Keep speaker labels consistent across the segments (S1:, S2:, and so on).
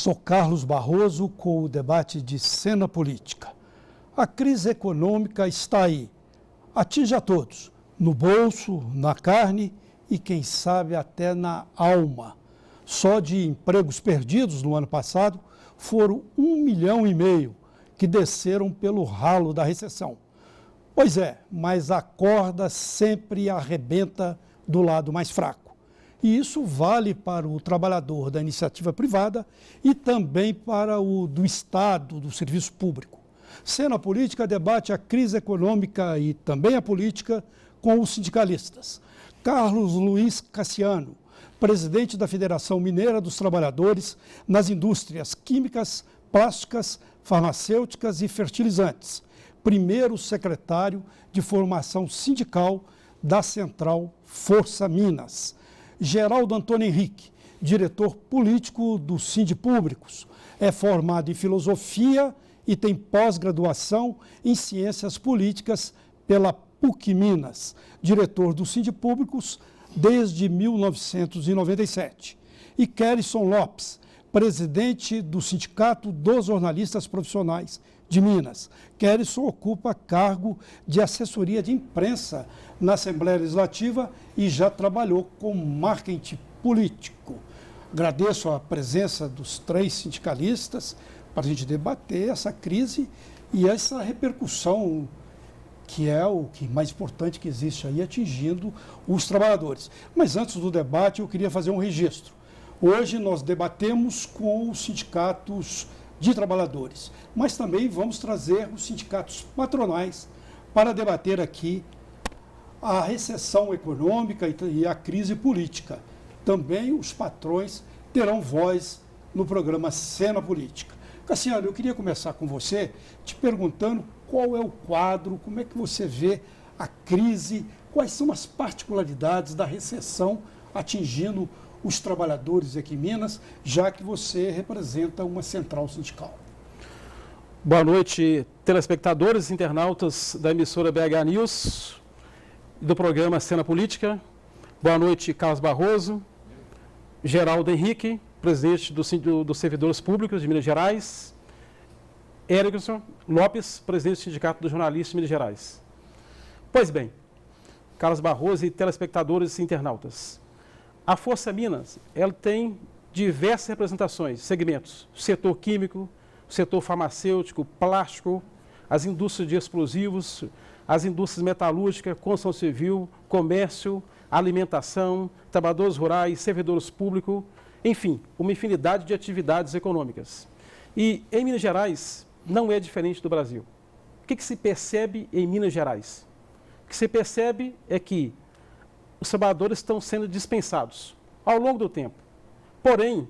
S1: Sou Carlos Barroso com o debate de cena política. A crise econômica está aí. Atinge a todos, no bolso, na carne e, quem sabe, até na alma. Só de empregos perdidos no ano passado foram 1,5 milhão que desceram pelo ralo da recessão. Pois é, mas a corda sempre arrebenta do lado mais fraco. E isso vale para o trabalhador da iniciativa privada e também para o do Estado, do serviço público. Cena Política debate a crise econômica e também a política com os sindicalistas. Carlos Luiz Cassiano, presidente da Federação Mineira dos Trabalhadores nas indústrias químicas, plásticas, farmacêuticas e fertilizantes. Primeiro secretário de formação sindical da Central Força Minas. Geraldo Antônio Henrique, diretor político do Sindipúblicos. É formado em filosofia e tem pós-graduação em ciências políticas pela PUC Minas. Diretor do Sindipúblicos desde 1997. E Kellyson Lopes, presidente do Sindicato dos Jornalistas Profissionais de Minas. Kellyson ocupa cargo de assessoria de imprensa na Assembleia Legislativa e já trabalhou com marketing político. Agradeço a presença dos 3 sindicalistas para a gente debater essa crise e essa repercussão que é o que mais importante que existe aí, atingindo os trabalhadores. Mas antes do debate, eu queria fazer um registro. Hoje nós debatemos com os sindicatos de trabalhadores, mas também vamos trazer os sindicatos patronais para debater aqui a recessão econômica e a crise política. Também os patrões terão voz no programa Cena Política. Cassiano, eu queria começar com você te perguntando qual é o quadro, como é que você vê a crise, quais são as particularidades da recessão atingindo os trabalhadores aqui em Minas, já que você representa uma central sindical.
S2: Boa noite, telespectadores e internautas da emissora BH News e do programa Cena Política. Boa noite, Carlos Barroso, Geraldo Henrique, presidente dos Servidores Públicos de Minas Gerais, Erickson Lopes, presidente do Sindicato dos Jornalistas de Minas Gerais. Pois bem, Carlos Barroso e telespectadores e internautas, a Força Minas, ela tem diversas representações, segmentos, setor químico, setor farmacêutico, plástico, as indústrias de explosivos, as indústrias metalúrgicas, construção civil, comércio, alimentação, trabalhadores rurais, servidores públicos, enfim, uma infinidade de atividades econômicas. E em Minas Gerais não é diferente do Brasil. O que se percebe em Minas Gerais? O que se percebe é que os trabalhadores estão sendo dispensados ao longo do tempo. Porém,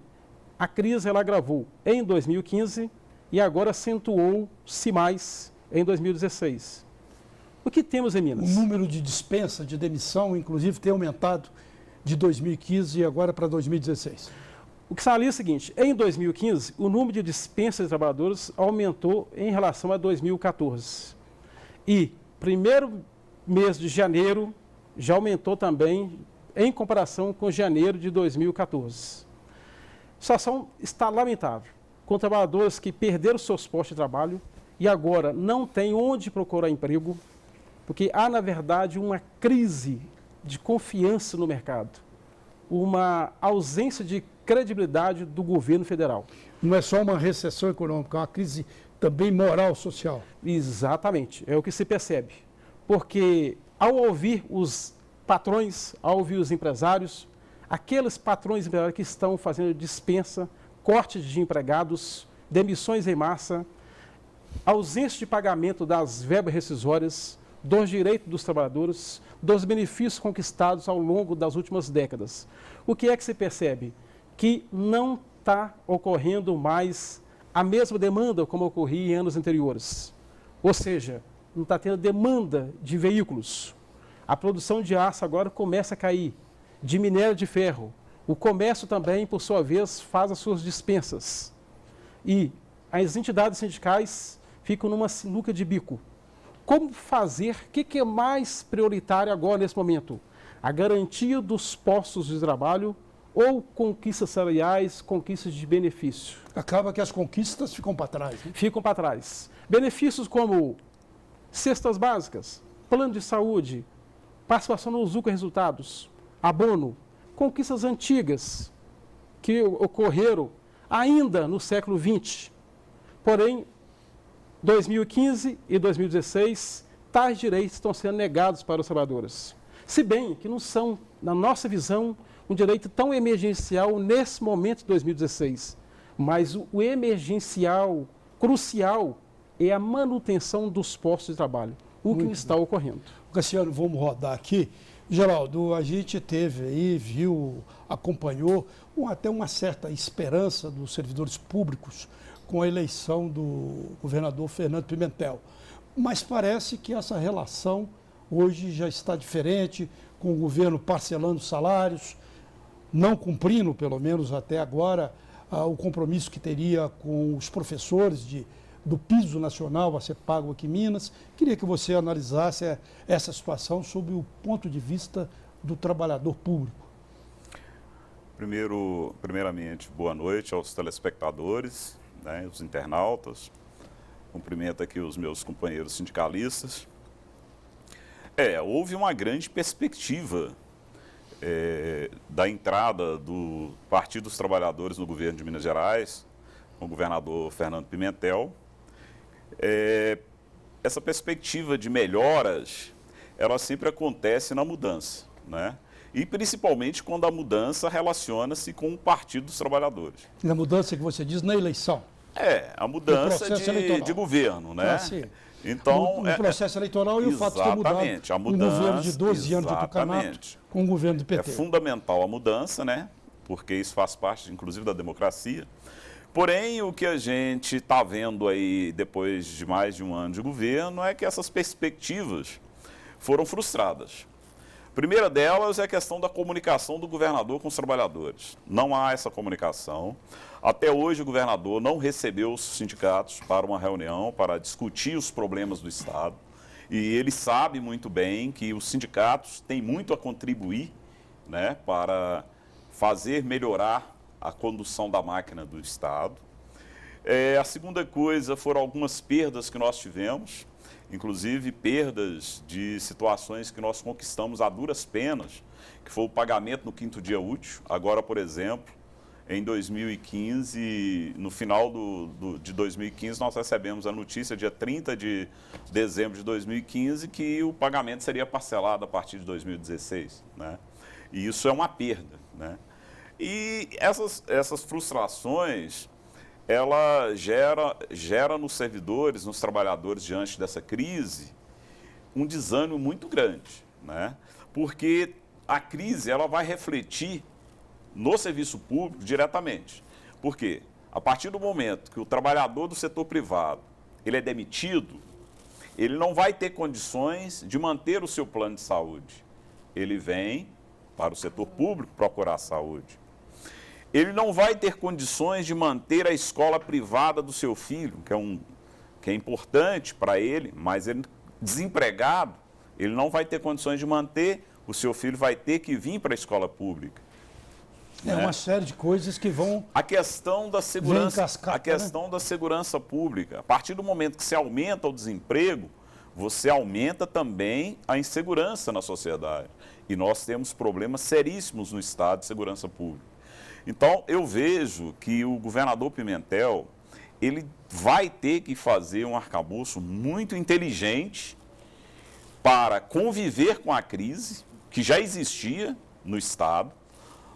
S2: a crise ela agravou em 2015 e agora acentuou-se mais em 2016. O que temos em Minas?
S1: O número de dispensa, de demissão, inclusive, tem aumentado de 2015 e agora para 2016.
S2: O que se avalia é o seguinte, em 2015, o número de dispensas de trabalhadores aumentou em relação a 2014. E primeiro mês de janeiro já aumentou também em comparação com janeiro de 2014. A situação está lamentável, com trabalhadores que perderam seus postos de trabalho e agora não têm onde procurar emprego, porque há, na verdade, uma crise de confiança no mercado, uma ausência de credibilidade do governo federal.
S1: Não é só uma recessão econômica, é uma crise também moral, social.
S2: Exatamente, é o que se percebe. Porque ao ouvir os patrões, ao ouvir os empresários, aqueles patrões e empresários que estão fazendo dispensa, cortes de empregados, demissões em massa, ausência de pagamento das verbas rescisórias, dos direitos dos trabalhadores, dos benefícios conquistados ao longo das últimas décadas. O que é que se percebe? Que não está ocorrendo mais a mesma demanda como ocorria em anos anteriores. Ou seja, não está tendo demanda de veículos. A produção de aço agora começa a cair, de minério de ferro. O comércio também, por sua vez, faz as suas dispensas. E as entidades sindicais ficam numa sinuca de bico. Como fazer? O que é mais prioritário agora nesse momento? A garantia dos postos de trabalho ou conquistas salariais, conquistas de benefício.
S1: Acaba que as conquistas ficam para trás. Né?
S2: Ficam para trás. Benefícios como cestas básicas, plano de saúde, participação no Zuca Resultados, abono, conquistas antigas que ocorreram ainda no século XX. Porém, 2015 e 2016, tais direitos estão sendo negados para os trabalhadores. Se bem que não são, na nossa visão, um direito tão emergencial nesse momento de 2016. Mas o emergencial, crucial, é a manutenção dos postos de trabalho, o que está ocorrendo.
S1: Cassiano, vamos rodar aqui. Geraldo, a gente teve aí, viu, acompanhou até uma certa esperança dos servidores públicos com a eleição do governador Fernando Pimentel. Mas parece que essa relação hoje já está diferente, com o governo parcelando salários, não cumprindo, pelo menos até agora, o compromisso que teria com os professores do piso nacional a ser pago aqui em Minas. Queria que você analisasse essa situação sob o ponto de vista do trabalhador público.
S3: Primeiramente, boa noite aos telespectadores, né, os internautas. Cumprimento aqui os meus companheiros sindicalistas. Houve uma grande perspectiva da entrada do Partido dos Trabalhadores no governo de Minas Gerais, com o governador Fernando Pimentel. Essa perspectiva de melhoras, ela sempre acontece na mudança, né? E principalmente quando a mudança relaciona-se com o Partido dos Trabalhadores.
S1: Na mudança que você diz, na eleição.
S3: A mudança de governo, né? Então,
S1: no processo eleitoral e o fato de ter mudado
S3: a mudança,
S1: um governo de 12 anos de tucanato com o governo do PT.
S3: É fundamental a mudança, né? Porque isso faz parte, inclusive, da democracia. Porém, o que a gente está vendo aí, depois de mais de um ano de governo, é que essas perspectivas foram frustradas. A primeira delas é a questão da comunicação do governador com os trabalhadores. Não há essa comunicação. Até hoje, o governador não recebeu os sindicatos para uma reunião para discutir os problemas do Estado. E ele sabe muito bem que os sindicatos têm muito a contribuir, né, para fazer melhorar a condução da máquina do Estado. A segunda coisa foram algumas perdas que nós tivemos, inclusive perdas de situações que nós conquistamos a duras penas, que foi o pagamento no 5º dia útil. Agora, por exemplo, em 2015, no final de 2015, nós recebemos a notícia, dia 30 de dezembro de 2015, que o pagamento seria parcelado a partir de 2016, né? E isso é uma perda, né? E essas frustrações, ela gera nos servidores, nos trabalhadores, diante dessa crise, um desânimo muito grande, né? Porque a crise, ela vai refletir no serviço público diretamente. Por quê? A partir do momento que o trabalhador do setor privado ele é demitido, ele não vai ter condições de manter o seu plano de saúde. Ele vem para o setor público procurar saúde. Ele não vai ter condições de manter a escola privada do seu filho, que é importante para ele, mas ele, desempregado, ele não vai ter condições de manter, o seu filho vai ter que vir para a escola pública.
S1: Uma série de coisas que vão...
S3: A questão da segurança, da segurança pública. A partir do momento que se aumenta o desemprego, você aumenta também a insegurança na sociedade. E nós temos problemas seríssimos no Estado de segurança pública. Então, eu vejo que o governador Pimentel, ele vai ter que fazer um arcabouço muito inteligente para conviver com a crise que já existia no Estado.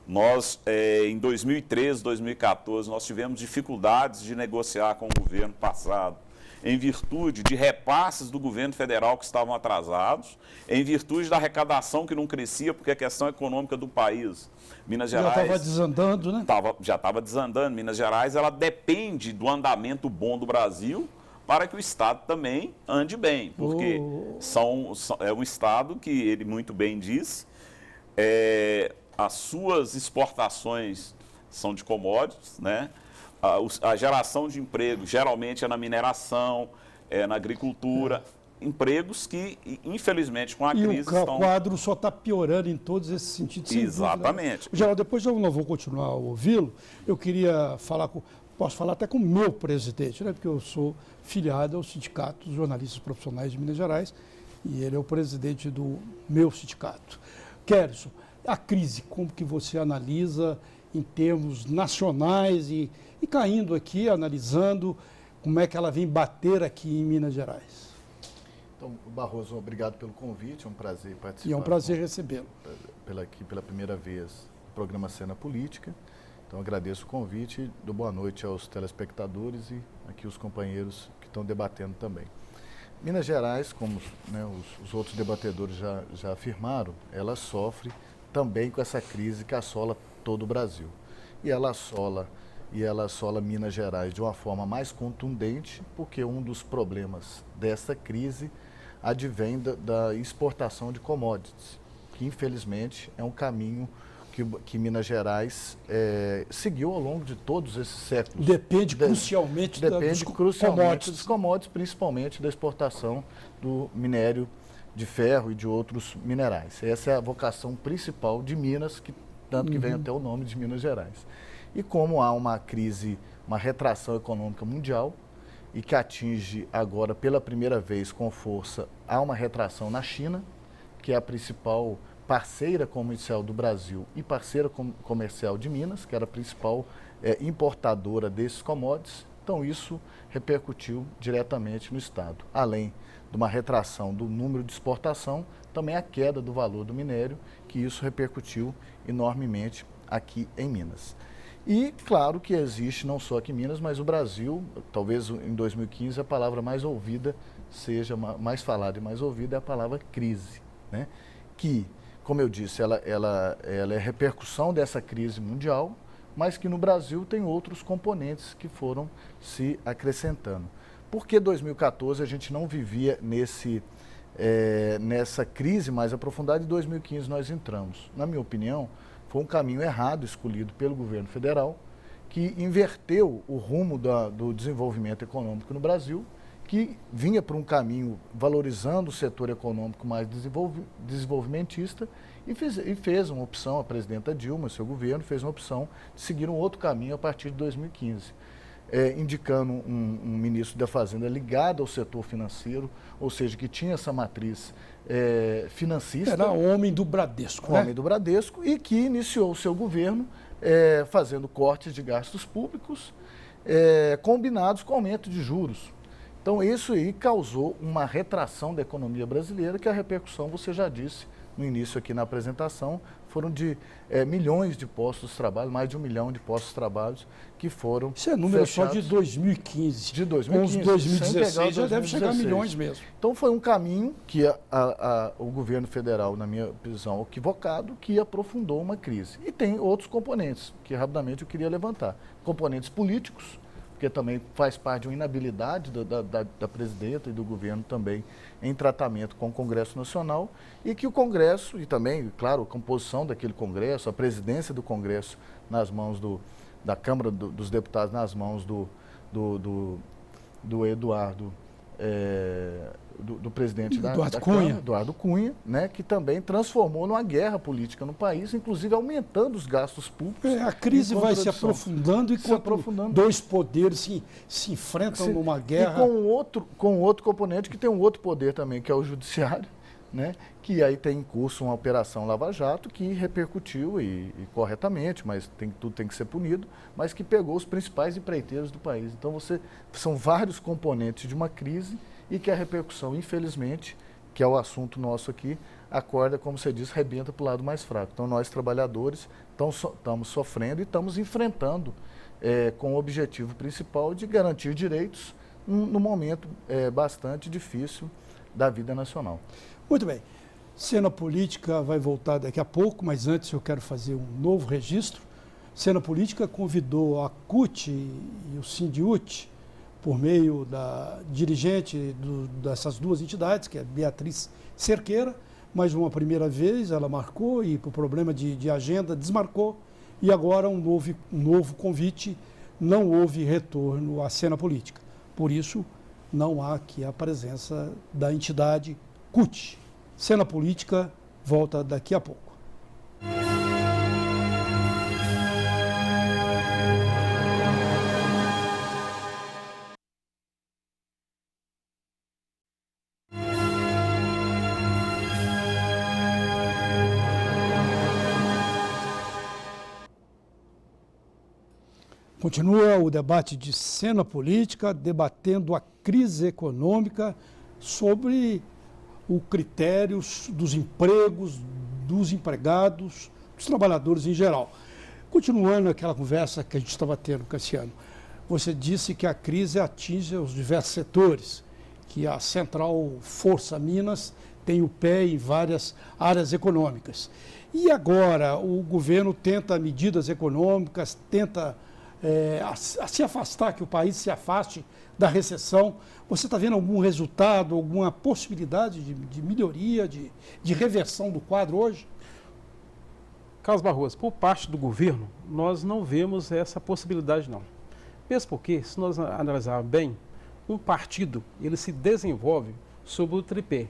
S3: Nós, em 2013, 2014, nós tivemos dificuldades de negociar com o governo passado, em virtude de repasses do governo federal que estavam atrasados, em virtude da arrecadação que não crescia, porque a questão econômica do país, Minas Gerais...
S1: Já estava desandando, né?
S3: Já estava desandando. Minas Gerais, ela depende do andamento bom do Brasil para que o Estado também ande bem, porque é um Estado que, ele muito bem diz, as suas exportações são de commodities, né? A geração de emprego geralmente é na mineração, é na agricultura, empregos que, infelizmente, com a
S1: E
S3: crise
S1: o quadro só está piorando em todos esses sentidos.
S3: Exatamente.
S1: Geraldo, depois eu não vou continuar a ouvi-lo. Eu queria falar posso falar até com o meu presidente, né? Porque eu sou filiado ao Sindicato dos Jornalistas Profissionais de Minas Gerais e ele é o presidente do meu sindicato. Kerson, a crise, como que você analisa em termos nacionais e caindo aqui, analisando como é que ela vem bater aqui em Minas Gerais?
S4: Então, Barroso, obrigado pelo convite, é um prazer participar.
S1: E é um prazer recebê-lo.
S4: Aqui pela primeira vez, no programa Cena Política. Então, agradeço o convite e dou boa noite aos telespectadores e aqui os companheiros que estão debatendo também. Minas Gerais, como, né, os outros debatedores já afirmaram, ela sofre também com essa crise que assola todo o Brasil. E ela assola Minas Gerais de uma forma mais contundente, porque um dos problemas dessa crise advém da exportação de commodities, que infelizmente é um caminho que Minas Gerais seguiu ao longo de todos esses séculos.
S1: Depende crucialmente
S4: dos commodities, principalmente da exportação do minério de ferro e de outros minerais. Essa é a vocação principal de Minas, tanto que vem até o nome de Minas Gerais. E como há uma crise, uma retração econômica mundial, e que atinge agora pela primeira vez com força, há uma retração na China, que é a principal parceira comercial do Brasil e parceira comercial de Minas, que era a principal importadora desses commodities. Então isso repercutiu diretamente no Estado. Além de uma retração do número de exportação, também a queda do valor do minério, que isso repercutiu enormemente aqui em Minas. E claro que existe, não só aqui em Minas, mas o Brasil, talvez em 2015 a palavra mais ouvida seja, mais falada e mais ouvida é a palavra crise, né? Que, como eu disse, ela é repercussão dessa crise mundial, mas que no Brasil tem outros componentes que foram se acrescentando. Por que 2014 a gente não vivia nessa crise mais aprofundada e em 2015 nós entramos? Na minha opinião, foi um caminho errado escolhido pelo governo federal, que inverteu o rumo do desenvolvimento econômico no Brasil, que vinha por um caminho valorizando o setor econômico mais desenvolvimentista e fez uma opção, a presidenta Dilma, seu governo, fez uma opção de seguir um outro caminho a partir de 2015. Indicando um ministro da Fazenda ligado ao setor financeiro, ou seja, que tinha essa matriz financista.
S1: Era homem do Bradesco, né?
S4: Homem do Bradesco, e que iniciou o seu governo fazendo cortes de gastos públicos combinados com aumento de juros. Então, isso aí causou uma retração da economia brasileira, que a repercussão, você já disse no início aqui na apresentação, foram de milhões de postos de trabalho, mais de 1 milhão de postos de trabalho que foram
S1: Isso é número
S4: fechados.
S1: Só de 2015.
S4: De 2015.
S1: Com os 2016 já deve chegar a milhões mesmo.
S4: Então foi um caminho que o governo federal, na minha visão, equivocado, que aprofundou uma crise. E tem outros componentes, que rapidamente eu queria levantar. Componentes políticos, porque também faz parte de uma inabilidade da presidenta e do governo também em tratamento com o Congresso Nacional, e que o Congresso, e também, claro, a composição daquele Congresso, a presidência do Congresso nas mãos da Câmara dos Deputados, nas mãos do Eduardo, do presidente da Câmara, Eduardo Cunha, né, que também transformou numa guerra política no país, inclusive aumentando os gastos públicos.
S1: A crise vai se aprofundando e dois poderes se enfrentam numa guerra.
S4: E com outro componente que tem um outro poder também, que é o judiciário, né, que aí tem em curso uma operação Lava Jato que repercutiu e corretamente, mas tudo tem que ser punido, mas que pegou os principais empreiteiros do país. Então são vários componentes de uma crise e que a repercussão, infelizmente, que é o assunto nosso aqui, a corda, como você disse, rebenta para o lado mais fraco. Então nós, trabalhadores, estamos sofrendo e estamos enfrentando com o objetivo principal de garantir direitos num momento bastante difícil da vida nacional.
S1: Muito bem. Cena Política vai voltar daqui a pouco, mas antes eu quero fazer um novo registro. Cena Política convidou a CUT e o Sindiúti, por meio da dirigente dessas duas entidades, que é Beatriz Cerqueira, mais uma primeira vez ela marcou e por problema de agenda desmarcou, e agora um novo convite, não houve retorno à Cena Política. Por isso, não há aqui a presença da entidade CUT. Cena Política volta daqui a pouco. Continua o debate de Cena Política, debatendo a crise econômica sobre os critérios dos empregos, dos empregados, dos trabalhadores em geral. Continuando aquela conversa que a gente estava tendo, Cassiano, você disse que a crise atinge os diversos setores, que a Central Força Minas tem o pé em várias áreas econômicas. E agora o governo tenta medidas econômicas, tenta se afastar, que o país se afaste da recessão. Você está vendo algum resultado, alguma possibilidade de melhoria, de reversão do quadro hoje?
S2: Carlos Barroso, por parte do governo, nós não vemos essa possibilidade não. Mesmo porque, se nós analisarmos bem, um partido ele se desenvolve sob o tripé: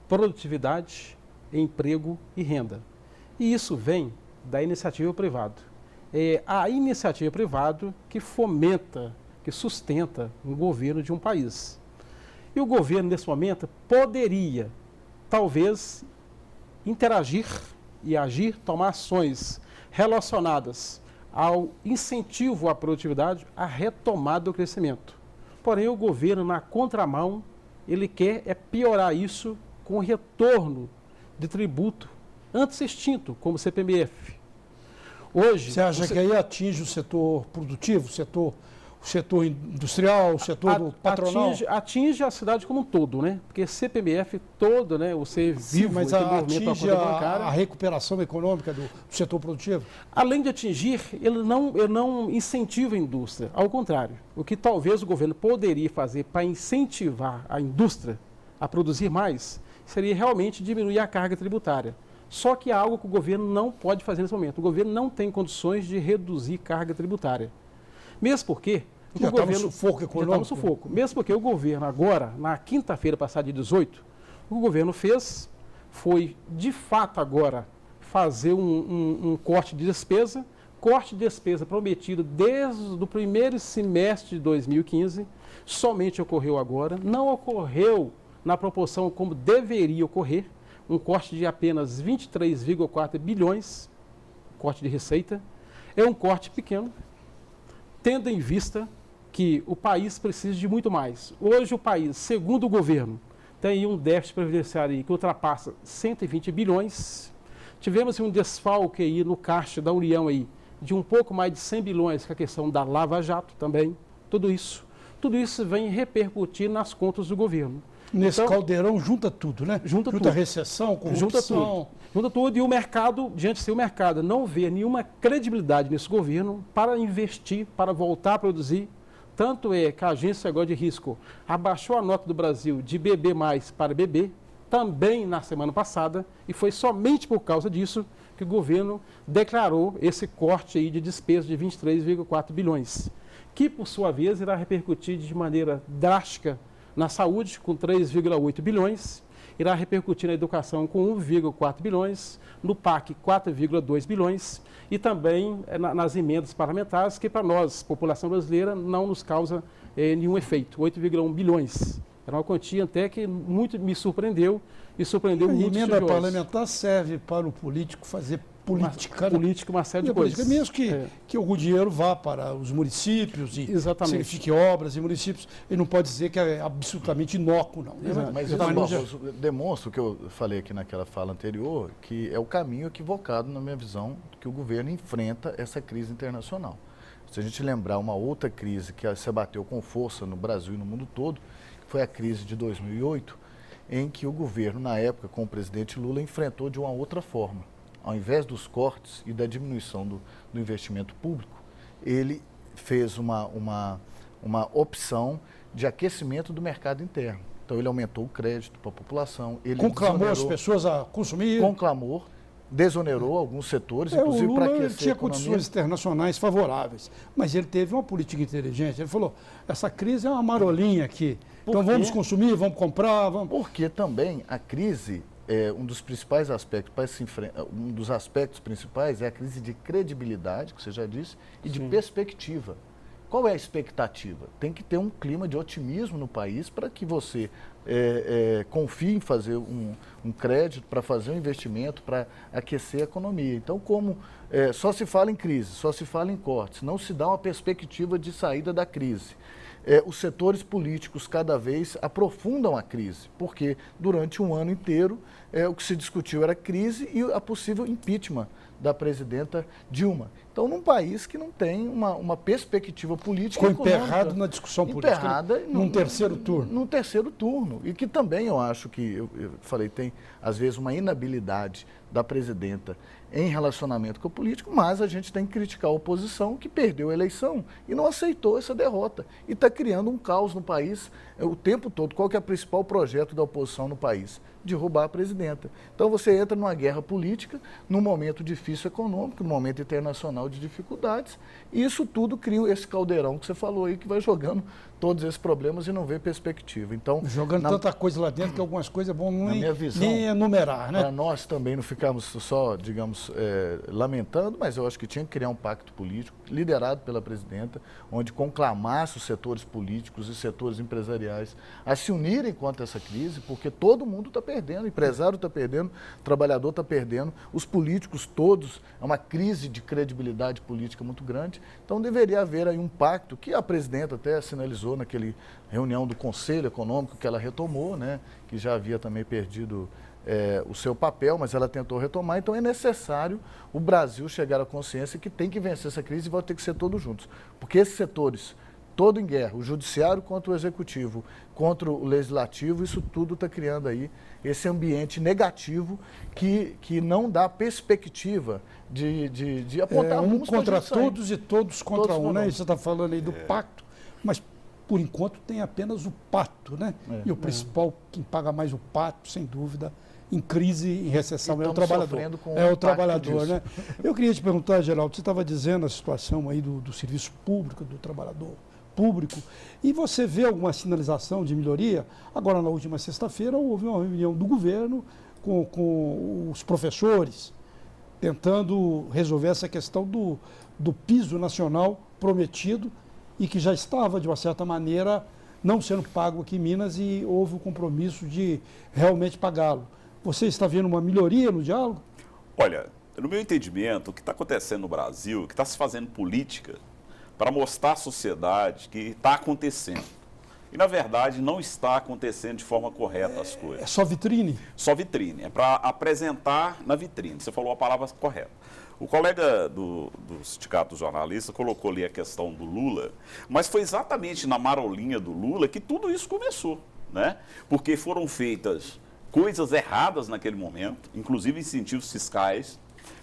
S2: produtividade, emprego e renda. E isso vem da iniciativa privada. É a iniciativa privada que fomenta, que sustenta o governo de um país. E o governo, nesse momento, poderia, talvez, interagir e agir, tomar ações relacionadas ao incentivo à produtividade, à retomada do crescimento. Porém, o governo, na contramão, ele quer piorar isso com o retorno de tributo antes extinto, como o CPMF. Hoje,
S1: você acha que aí atinge o setor produtivo, o setor industrial, o setor do patronal?
S2: Atinge a cidade como um todo, né? Porque CPMF todo, né? Você vive,
S1: mas atinge a recuperação econômica do setor produtivo?
S2: Além de atingir, ele não incentiva a indústria. Ao contrário, o que talvez o governo poderia fazer para incentivar a indústria a produzir mais, seria realmente diminuir a carga tributária. Só que é algo que o governo não pode fazer nesse momento. O governo não tem condições de reduzir carga tributária. Mesmo porque
S1: já está no sufoco econômico.
S2: Já está no sufoco. Mesmo porque o governo agora, na quinta-feira passada, de 18, o governo foi de fato agora fazer um corte de despesa prometido desde o primeiro semestre de 2015, somente ocorreu agora, não ocorreu na proporção como deveria ocorrer, um corte de apenas 23,4 bilhões, corte de receita, é um corte pequeno, tendo em vista que o país precisa de muito mais. Hoje o país, segundo o governo, tem um déficit previdenciário que ultrapassa 120 bilhões. Tivemos um desfalque aí no caixa da União aí de um pouco mais de 100 bilhões com a questão da Lava Jato também. Tudo isso vem repercutir nas contas do governo.
S1: Nesse caldeirão junta tudo, né?
S2: Junta tudo.
S1: Recessão, corrupção.
S2: Junta tudo e o mercado, diante de ser o mercado, não vê nenhuma credibilidade nesse governo para investir, para voltar a produzir. Tanto é que a agência agora de risco abaixou a nota do Brasil de BB+ para BB, também na semana passada, e foi somente por causa disso que o governo declarou esse corte aí de despesa de 23,4 bilhões, que por sua vez irá repercutir de maneira drástica na saúde, com 3,8 bilhões, irá repercutir na educação com 1,4 bilhões, no PAC 4,2 bilhões e também nas emendas parlamentares, que para nós, população brasileira, não nos causa nenhum efeito, 8,1 bilhões. Era uma quantia até que muito me surpreendeu e surpreendeu muito.
S1: A emenda parlamentar serve para o político fazer política.
S2: Uma série de coisas.
S1: Mesmo que o dinheiro vá para os municípios e signifique obras e municípios, ele não pode dizer que é absolutamente inócuo, não.
S4: Mas Barroso, demonstra o que eu falei aqui naquela fala anterior, que é o caminho equivocado, na minha visão, que o governo enfrenta essa crise internacional. Se a gente lembrar uma outra crise que se abateu com força no Brasil e no mundo todo, foi a crise de 2008, em que o governo, na época, com o presidente Lula, enfrentou de uma outra forma. Ao invés dos cortes e da diminuição do investimento público, ele fez uma opção de aquecimento do mercado interno. Então, ele aumentou o crédito para a população. Ele
S1: conclamou as pessoas a consumir.
S4: Com clamor, desonerou alguns setores,
S1: O
S4: inclusive
S1: Lula
S4: para
S1: ele
S4: aquecer a
S1: tinha
S4: economia.
S1: condições internacionais favoráveis, mas ele teve uma política inteligente. Ele falou, essa crise é uma marolinha aqui, então
S4: quê?
S1: vamos consumir, vamos comprar, vamos...
S4: Porque também a crise, um dos principais aspectos, um dos aspectos principais é a crise de credibilidade, que você já disse, e de perspectiva. Qual é a expectativa? Tem que ter um clima de otimismo no país para que você confie em fazer um crédito, para fazer um investimento, para aquecer a economia. Então, como só se fala em crise, só se fala em cortes, não se dá uma perspectiva de saída da crise. Os setores políticos cada vez aprofundam a crise, porque durante um ano inteiro o que se discutiu era crise e a possível impeachment da presidenta Dilma. Então, num país que não tem uma perspectiva política
S1: Ficou emperrado na discussão política,
S4: emperrada
S1: num terceiro turno.
S4: Num terceiro turno. E que também eu acho que, eu falei, tem às vezes uma inabilidade da presidenta em relacionamento com o político, mas a gente tem que criticar a oposição que perdeu a eleição e não aceitou essa derrota. E está criando um caos no país o tempo todo. Qual que é o principal projeto da oposição no país? Derrubar a presidenta. Então você entra numa guerra política, num momento difícil econômico, num momento internacional de dificuldades, e isso tudo cria esse caldeirão que você falou aí, que vai jogando todos esses problemas e não vê perspectiva. Então,
S1: jogando tanta coisa lá dentro que algumas coisas é bom nem enumerar, né?
S4: Para nós também não ficarmos só, digamos, lamentando, mas eu acho que tinha que criar um pacto político liderado pela presidenta, onde conclamasse os setores políticos e setores empresariais a se unirem contra essa crise, porque todo mundo está perdendo, o empresário está perdendo, o trabalhador está perdendo, os políticos todos, é uma crise de credibilidade política muito grande. Então deveria haver aí um pacto que a presidenta até sinalizou naquele reunião do Conselho Econômico que ela retomou, né, que já havia também perdido o seu papel, mas ela tentou retomar. Então é necessário o Brasil chegar à consciência que tem que vencer essa crise e vai ter que ser todos juntos. Porque esses setores, todo em guerra, o judiciário contra o executivo, contra o legislativo, isso tudo está criando aí esse ambiente negativo que não dá perspectiva de apontar rumos
S1: contra
S4: pra gente
S1: todos e todos contra
S4: Todos
S1: um,
S4: contra
S1: né?
S4: um.
S1: Você está falando aí do pacto, mas por enquanto tem apenas o pato, né? E o principal, quem paga mais o pato, sem dúvida, em crise, em recessão, é o trabalhador. É o trabalhador, né? Eu queria te perguntar, Geraldo, você estava dizendo a situação aí do serviço público, do trabalhador público, e você vê alguma sinalização de melhoria? Agora, na última sexta-feira, houve uma reunião do governo com os professores, tentando resolver essa questão do piso nacional prometido e que já estava, de uma certa maneira, não sendo pago aqui em Minas e houve o compromisso de realmente pagá-lo. Você está vendo uma melhoria no diálogo?
S3: Olha, no meu entendimento, o que está acontecendo no Brasil, que está se fazendo política para mostrar à sociedade que está acontecendo. E, na verdade, não está acontecendo de forma correta as coisas.
S1: É só vitrine?
S3: Só vitrine, é para apresentar na vitrine. Você falou a palavra correta. O colega do Sindicato dos Jornalistas colocou ali a questão do Lula, mas foi exatamente na marolinha do Lula que tudo isso começou, né? Porque foram feitas coisas erradas naquele momento, inclusive incentivos fiscais,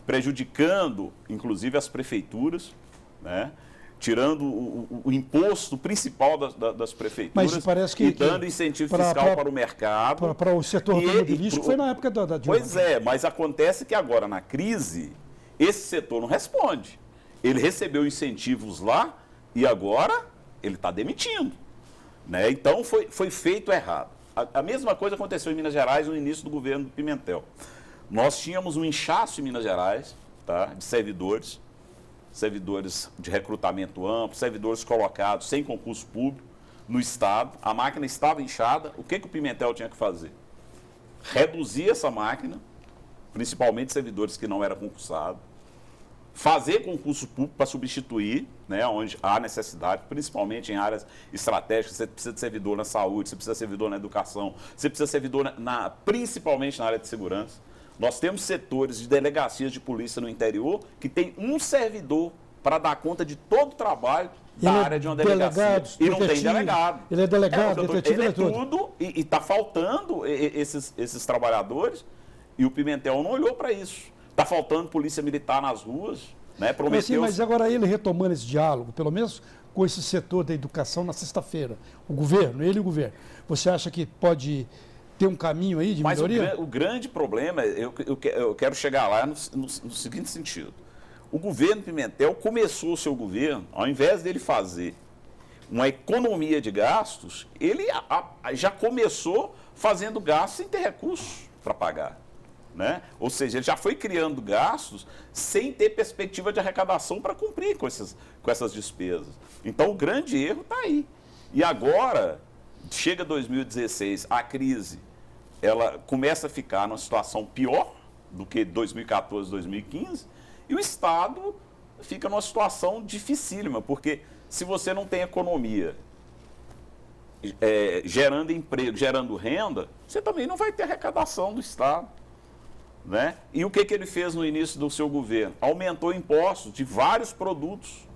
S3: prejudicando, inclusive, as prefeituras, né? Tirando o imposto principal das prefeituras.
S1: Mas parece que,
S3: e dando incentivo fiscal para o mercado.
S1: Para o setor automobilístico, foi na época da Dilma.
S3: Pois é, mas acontece que agora, na crise, esse setor não responde. Ele recebeu incentivos lá e agora ele está demitindo, né? Então, foi feito errado. A mesma coisa aconteceu em Minas Gerais no início do governo do Pimentel. Nós tínhamos um inchaço em Minas Gerais, tá, de servidores de recrutamento amplo, servidores colocados sem concurso público no Estado. A máquina estava inchada. O que o Pimentel tinha que fazer? Reduzir essa máquina, principalmente servidores que não eram concursados, fazer concurso público para substituir, né, onde há necessidade, principalmente em áreas estratégicas. Você precisa de servidor na saúde, você precisa de servidor na educação, você precisa de servidor principalmente na área de segurança. Nós temos setores de delegacias de polícia no interior que tem um servidor para dar conta de todo o trabalho da área de uma delegacia. E não tem delegado.
S1: Ele é delegado,
S3: ele é tudo e está faltando esses trabalhadores e o Pimentel não olhou para isso. Está faltando polícia militar nas ruas, né? Prometeu.
S1: Mas agora ele retomando esse diálogo, pelo menos com esse setor da educação na sexta-feira, o governo, ele e o governo, você acha que pode tem um caminho aí de
S3: Mas
S1: melhoria?
S3: o grande problema, eu quero chegar lá no seguinte sentido. O governo Pimentel começou o seu governo, ao invés dele fazer uma economia de gastos, ele já começou fazendo gastos sem ter recursos para pagar. Né? Ou seja, ele já foi criando gastos sem ter perspectiva de arrecadação para cumprir com essas despesas. Então, o grande erro está aí. E agora, chega 2016, a crise ela começa a ficar numa situação pior do que 2014, 2015, e o Estado fica numa situação dificílima, porque se você não tem economia gerando emprego, gerando renda, você também não vai ter arrecadação do Estado. Né? E o que ele fez no início do seu governo? Aumentou impostos de vários produtos.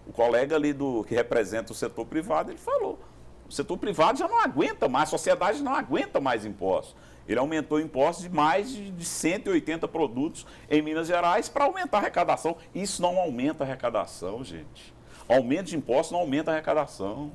S3: O colega ali que representa o setor privado, ele falou, o setor privado já não aguenta mais, a sociedade não aguenta mais impostos. Ele aumentou impostos de mais de 180 produtos em Minas Gerais para aumentar a arrecadação. Isso não aumenta a arrecadação, gente. Aumento de impostos não aumenta a arrecadação.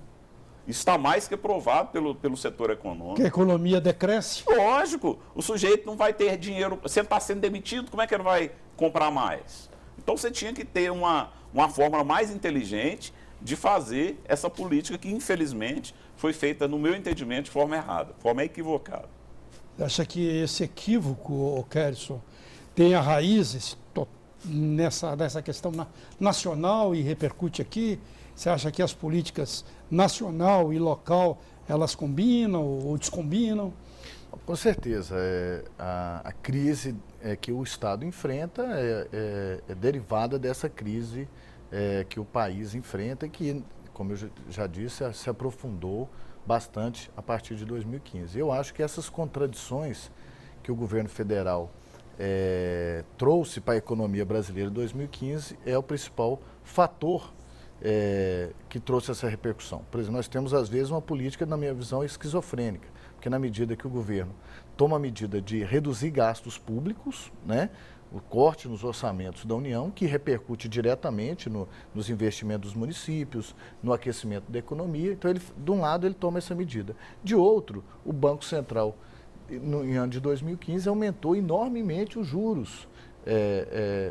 S3: Isso está mais que provado pelo setor econômico.
S1: Que a economia decresce?
S3: Lógico, o sujeito não vai ter dinheiro. Você está sendo demitido, como é que ele vai comprar mais? Então você tinha que ter uma forma mais inteligente de fazer essa política que, infelizmente, foi feita, no meu entendimento, de forma errada, de forma equivocada.
S1: Acha que esse equívoco, Kerrison, tem a raiz nessa questão nacional e repercute aqui? Você acha que as políticas nacional e local, elas combinam ou descombinam?
S4: Com certeza. A crise que o Estado enfrenta é derivada dessa crise que o país enfrenta, que, como eu já disse, se aprofundou bastante a partir de 2015. Eu acho que essas contradições que o governo federal trouxe para a economia brasileira em 2015 é o principal fator que trouxe essa repercussão. Por exemplo, nós temos, às vezes, uma política, na minha visão, esquizofrênica, porque na medida que o governo toma a medida de reduzir gastos públicos, né, o corte nos orçamentos da União, que repercute diretamente nos investimentos dos municípios, no aquecimento da economia. Então, de um lado, ele toma essa medida. De outro, o Banco Central, em ano de 2015, aumentou enormemente os juros,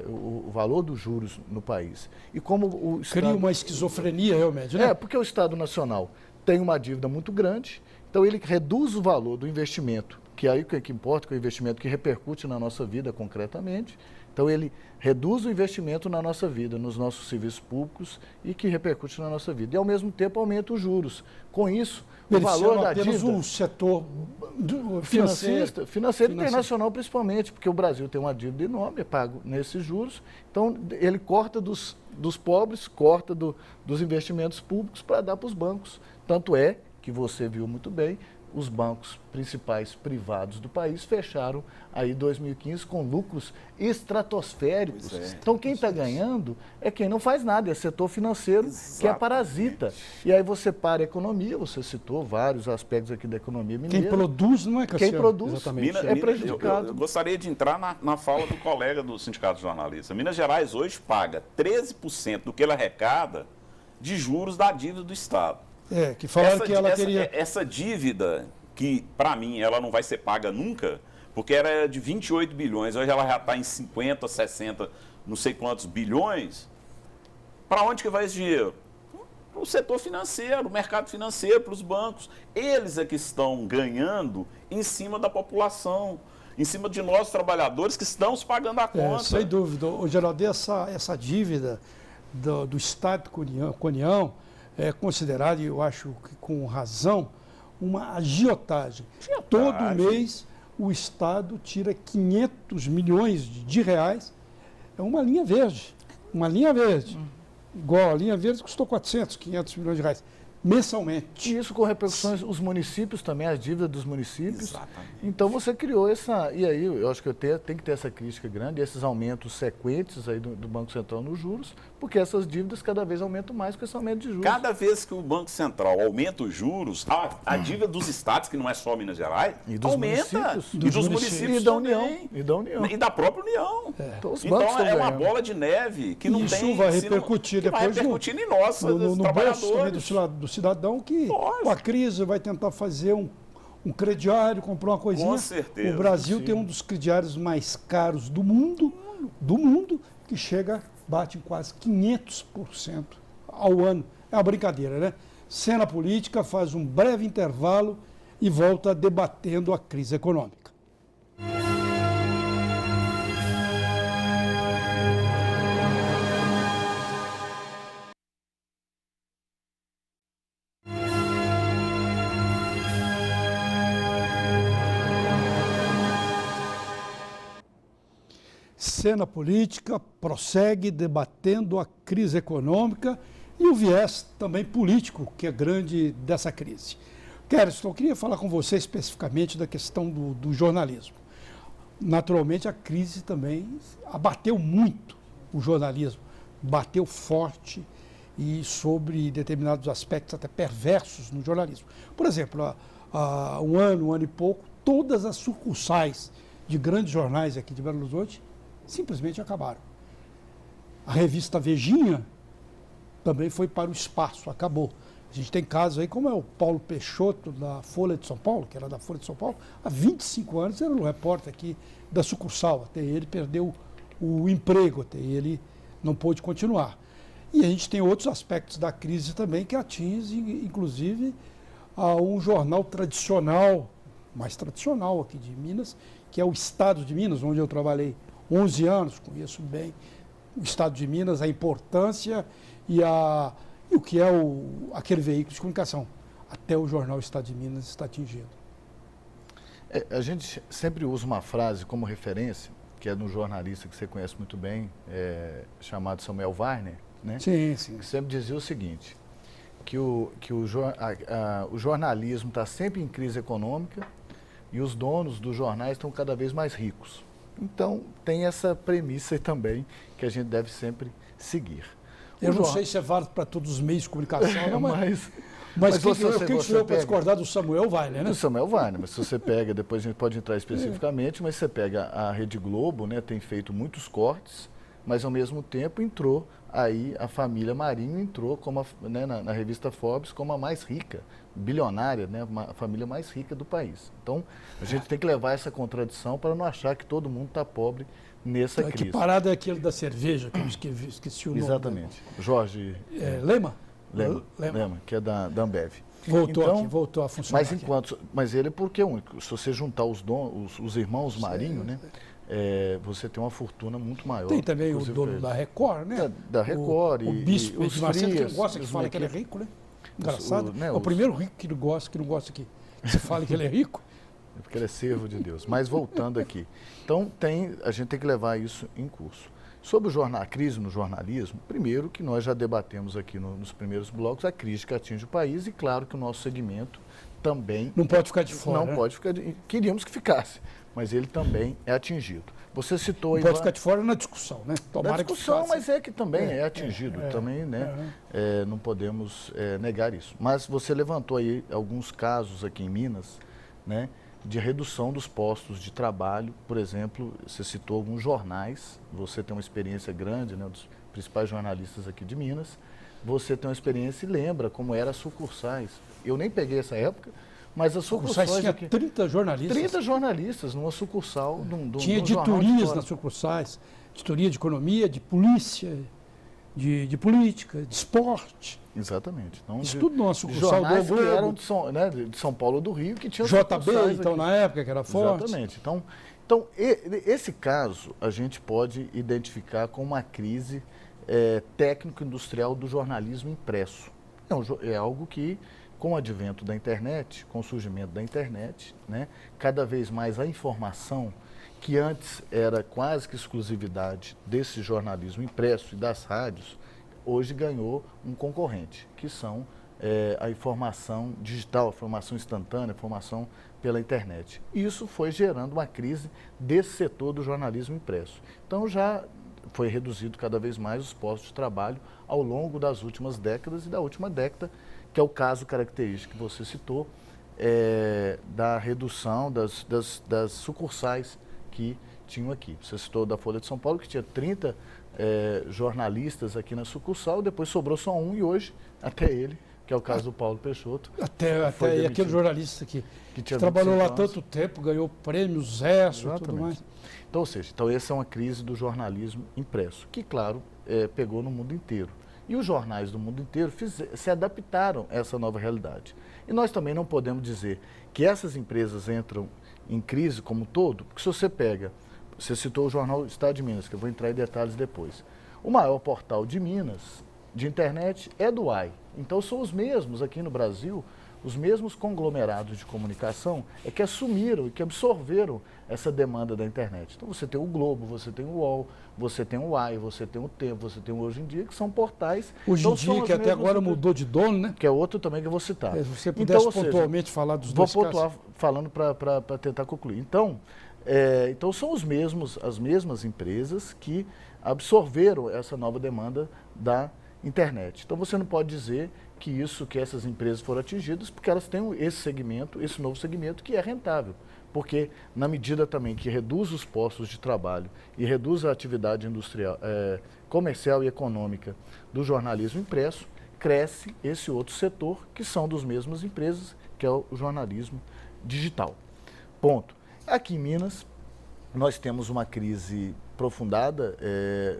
S4: o valor dos juros no país. E como o Estado...
S1: Cria uma esquizofrenia, realmente, né?
S4: Porque o Estado Nacional tem uma dívida muito grande, então ele reduz o valor do investimento, que é aí que importa, que é o investimento que repercute na nossa vida concretamente. Então ele reduz o investimento na nossa vida, nos nossos serviços públicos e que repercute na nossa vida. E ao mesmo tempo aumenta os juros. Com isso, o valor da dívida...
S1: apenas um setor
S4: financeiro internacional principalmente, porque o Brasil tem uma dívida enorme, é pago nesses juros. Então ele corta dos pobres, corta dos investimentos públicos para dar para os bancos. Tanto é que você viu muito bem, os bancos principais privados do país fecharam aí 2015 com lucros estratosféricos. Então quem está ganhando é quem não faz nada, é o setor financeiro. Exatamente. Que é parasita. E aí você para a economia, você citou vários aspectos aqui da economia mineira.
S1: Quem produz não é, Cassiano?
S4: Quem produz
S1: exatamente.
S4: é prejudicado.
S3: Eu gostaria de entrar na fala do colega do Sindicato de Jornalistas. Minas Gerais hoje paga 13% do que ela arrecada de juros da dívida do Estado.
S1: Que falaram que ela teria...
S3: Essa dívida, que para mim ela não vai ser paga nunca, porque era de 28 bilhões, hoje ela já está em 50, 60, não sei quantos bilhões. Para onde que vai esse dinheiro? Para o setor financeiro, o mercado financeiro, para os bancos. Eles é que estão ganhando em cima da população, em cima de nós trabalhadores que estão se pagando a conta.
S1: Sem dúvida. O Geraldo, essa dívida do Estado com a União é considerada, e eu acho que com razão, uma agiotagem. Todo mês o Estado tira 500 milhões de reais, é uma linha verde. Uma linha verde. Igual a linha verde custou 400, 500 milhões de reais. Mensalmente.
S4: E isso com repercussões, os municípios também, as dívidas dos municípios.
S3: Exatamente.
S4: Então você criou essa... E aí eu acho que tem que ter essa crítica grande, esses aumentos sequentes aí do Banco Central nos juros, porque essas dívidas cada vez aumentam mais com esse aumento de juros.
S3: Cada vez que o Banco Central aumenta os juros, a dívida dos estados, que não é só Minas Gerais,
S4: e dos
S3: aumenta.
S4: Municípios.
S3: E dos municípios
S4: e da União. E da União.
S3: E da própria União.
S4: Então, os
S3: então
S4: bancos
S3: é uma
S4: ganhando.
S3: bola de neve que não
S1: isso
S3: tem...
S1: vai repercutir depois
S3: vai repercutir em nós,
S1: no bolso também
S3: trabalhadores.
S1: do cidadão, que com a crise vai tentar fazer um crediário, comprou uma coisinha.
S3: Com certeza.
S1: O Brasil
S4: sim.
S1: tem um dos crediários mais caros do mundo, que bate em quase 500% ao ano. É uma brincadeira, né? Cena Política faz um breve intervalo e volta debatendo a crise econômica. Cena Política prossegue debatendo a crise econômica e o viés também político, que é grande dessa crise. Kerston, eu queria falar com você especificamente da questão do jornalismo. Naturalmente, a crise também abateu muito o jornalismo, bateu forte e sobre determinados aspectos até perversos no jornalismo. Por exemplo, há um ano e pouco, todas as sucursais de grandes jornais aqui de Belo Horizonte simplesmente acabaram. A revista Vejinha também foi para o espaço, acabou. A gente tem casos aí, como é o Paulo Peixoto, da Folha de São Paulo, que era da Folha de São Paulo, há 25 anos era um repórter aqui da sucursal, até ele perdeu o emprego, até ele não pôde continuar. E a gente tem outros aspectos da crise também que atingem, inclusive, a um jornal tradicional, mais tradicional aqui de Minas, que é o Estado de Minas, onde eu trabalhei 11 anos, conheço bem o Estado de Minas, a importância e o que é aquele veículo de comunicação. Até o jornal Estado de Minas está atingido.
S4: A gente sempre usa uma frase como referência, que é de um jornalista que você conhece muito bem, chamado Samuel Weiner, né?
S1: Sim, sim.
S4: Que sempre dizia o seguinte, que o jornalismo está sempre em crise econômica e os donos dos jornais estão cada vez mais ricos. Então, tem essa premissa também que a gente deve sempre seguir.
S1: Eu não sei se é válido para todos os meios de comunicação, não, mas quem
S4: você
S1: sou eu para discordar do Samuel Weiner, né?
S4: Do Samuel Weiner, mas se você pega, depois a gente pode entrar especificamente, mas você pega a Rede Globo, né, tem feito muitos cortes, mas ao mesmo tempo entrou aí a família Marinho, entrou como na revista Forbes como a mais rica, bilionária, né, a família mais rica do país. Então, a gente tem que levar essa contradição para não achar que todo mundo está pobre nessa crise.
S1: Que parada é aquele da cerveja, que eu esqueci o nome.
S4: Exatamente. Jorge
S1: Lema,
S4: que é da Ambev.
S1: Voltou a funcionar.
S4: Mas ele é porque é único. Se você juntar os irmãos Marinho, né? Você tem uma fortuna muito maior.
S1: Tem também o dono da Record, né?
S4: Da Record.
S1: O bispo
S4: os
S1: de Marcelo, que não
S4: frias,
S1: gosta que fala que ele é rico, né? Engraçado.
S4: Né,
S1: é o primeiro rico que não gosta que se fale que ele é rico.
S4: É porque ele é servo de Deus. Mas voltando aqui. Então, a gente tem que levar isso em curso. Sobre a crise no jornalismo, primeiro que nós já debatemos aqui nos primeiros blocos, a crise que atinge o país e claro que o nosso segmento também...
S1: Não pode ficar de fora.
S4: Não pode ficar queríamos que ficasse, mas ele também é atingido. Você citou...
S1: Não pode ficar de fora na discussão, né?
S4: Tomara na discussão, mas que também é atingido. Também, né? Não podemos negar isso. Mas você levantou aí alguns casos aqui em Minas, né? De redução dos postos de trabalho, por exemplo, você citou alguns jornais, você tem uma experiência grande, né, dos principais jornalistas aqui de Minas, você tem uma experiência e lembra como eram as sucursais. Eu nem peguei essa época, mas as sucursais
S1: tinha
S4: aqui...
S1: 30 jornalistas.
S4: 30 jornalistas numa sucursal
S1: tinha editorias nas sucursais, editoria de economia, de polícia, de política, de esporte.
S4: Exatamente. Então,
S1: isso tudo numa sucursal do
S4: jornais
S1: Globo.
S4: Que eram de São Paulo do Rio, que tinham
S1: JB, então, aqui. Na época, que era forte.
S4: Exatamente. Então esse caso a gente pode identificar como uma crise técnico-industrial do jornalismo impresso. É algo que, com o advento da internet, com o surgimento da internet, né, cada vez mais a informação, que antes era quase que exclusividade desse jornalismo impresso e das rádios, hoje ganhou um concorrente, que são a informação digital, a informação instantânea, a informação pela internet. Isso foi gerando uma crise desse setor do jornalismo impresso. Então já foi reduzido cada vez mais os postos de trabalho ao longo das últimas décadas e da última década, que é o caso característico que você citou, da redução das sucursais que tinham aqui. Você citou da Folha de São Paulo, que tinha 30 jornalistas aqui na sucursal, depois sobrou só um e hoje até ele que é o caso do Paulo Peixoto.
S1: Até e aquele jornalista que
S4: tinha
S1: trabalhou lá
S4: 25 anos.
S1: tanto tempo, ganhou prêmios, Zécio e tudo
S4: Exatamente.
S1: mais.
S4: Então, ou seja, então essa é uma crise do jornalismo impresso, que, claro, pegou no mundo inteiro. E os jornais do mundo inteiro se adaptaram a essa nova realidade. E nós também não podemos dizer que essas empresas entram em crise como um todo, porque se você pega, você citou o jornal Estado de Minas, que eu vou entrar em detalhes depois. O maior portal de Minas, de internet, é do UOL. Então são os mesmos aqui no Brasil, os mesmos conglomerados de comunicação é que assumiram e que absorveram essa demanda da internet. Então você tem o Globo, você tem o UOL, você tem o UOL, você tem o Tempo, você tem o Hoje em Dia, que são portais.
S1: Hoje em Dia, que até agora mudou de dono, né?
S4: Que é outro também que eu vou citar.
S1: Se você pudesse pontualmente falar dos dois casos.
S4: Vou pontuar falando para tentar concluir. Então, então são as mesmas empresas que absorveram essa nova demanda da internet. Então você não pode dizer que essas empresas foram atingidas porque elas têm esse segmento, esse novo segmento que é rentável. Porque na medida também que reduz os postos de trabalho e reduz a atividade industrial, comercial e econômica do jornalismo impresso, cresce esse outro setor que são das mesmas empresas, que é o jornalismo digital. Ponto. Aqui em Minas, nós temos uma crise aprofundada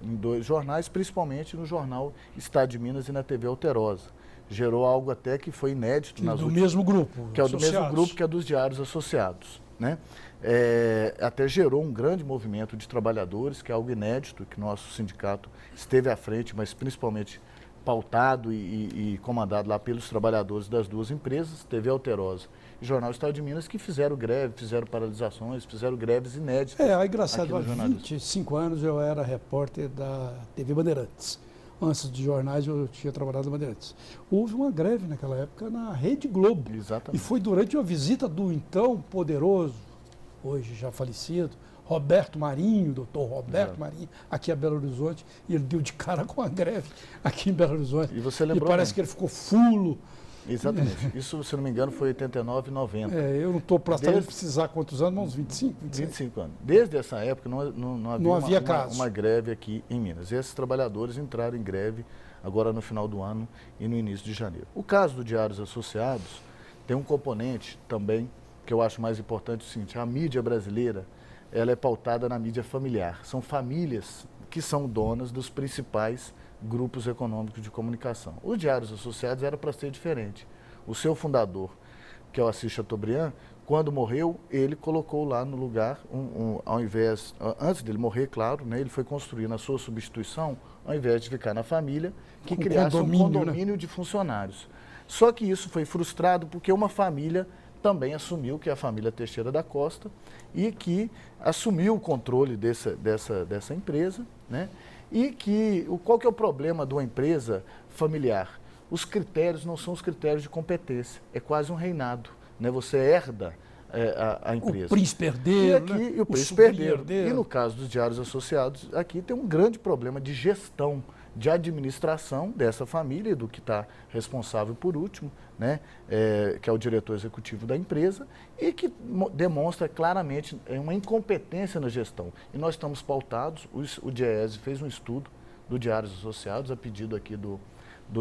S4: em dois jornais, principalmente no jornal Estado de Minas e na TV Alterosa. Gerou algo até que foi inédito.
S1: Mesmo grupo.
S4: Que é do mesmo grupo que é dos Diários Associados. Né? Até gerou um grande movimento de trabalhadores, que é algo inédito, que nosso sindicato esteve à frente, mas principalmente pautado e comandado lá pelos trabalhadores das duas empresas, TV Alterosa e Jornal Estado de Minas, que fizeram greve, fizeram paralisações, fizeram greves inéditas.
S1: Aí, engraçado, há 25 anos eu era repórter da TV Bandeirantes. Antes de jornais eu tinha trabalhado na Bandeirantes. Houve uma greve naquela época na Rede Globo.
S4: Exatamente.
S1: E foi durante uma visita do então poderoso, hoje já falecido, Roberto Marinho, doutor Roberto Marinho, aqui em Belo Horizonte, e ele deu de cara com a greve aqui em Belo Horizonte.
S4: E você lembrou?
S1: E parece que ele ficou fulo.
S4: Exatamente. Isso, se não me engano, foi 89 e 90.
S1: Eu não estou para precisar quantos anos, mas uns 25, 26.
S4: 25 anos. Desde essa época não havia uma greve aqui em Minas. E esses trabalhadores entraram em greve agora no final do ano e no início de janeiro. O caso do Diários Associados tem um componente também que eu acho mais importante, o seguinte: a mídia brasileira ela é pautada na mídia familiar. São famílias que são donas dos principais grupos econômicos de comunicação. Os Diários Associados era para ser diferente. O seu fundador, que é o Assis Chateaubriand, quando morreu, ele colocou lá no lugar, ao invés, antes dele morrer, claro, né, ele foi construir na sua substituição, ao invés de ficar na família, que criasse um condomínio de funcionários. Só que isso foi frustrado porque uma família também assumiu, que é a família Teixeira da Costa, e que assumiu o controle dessa empresa, né? E qual que é o problema de uma empresa familiar? Os critérios não são os critérios de competência, é quase um reinado, né? Você herda a empresa.
S1: O príncipe herdeiro,
S4: e o príncipe herdeiro. E no caso dos Diários Associados, aqui tem um grande problema de gestão, de administração dessa família e do que está responsável por último, né, que é o diretor executivo da empresa, e que demonstra claramente uma incompetência na gestão. E nós estamos pautados, o DIEESE fez um estudo do Diários Associados, a pedido aqui do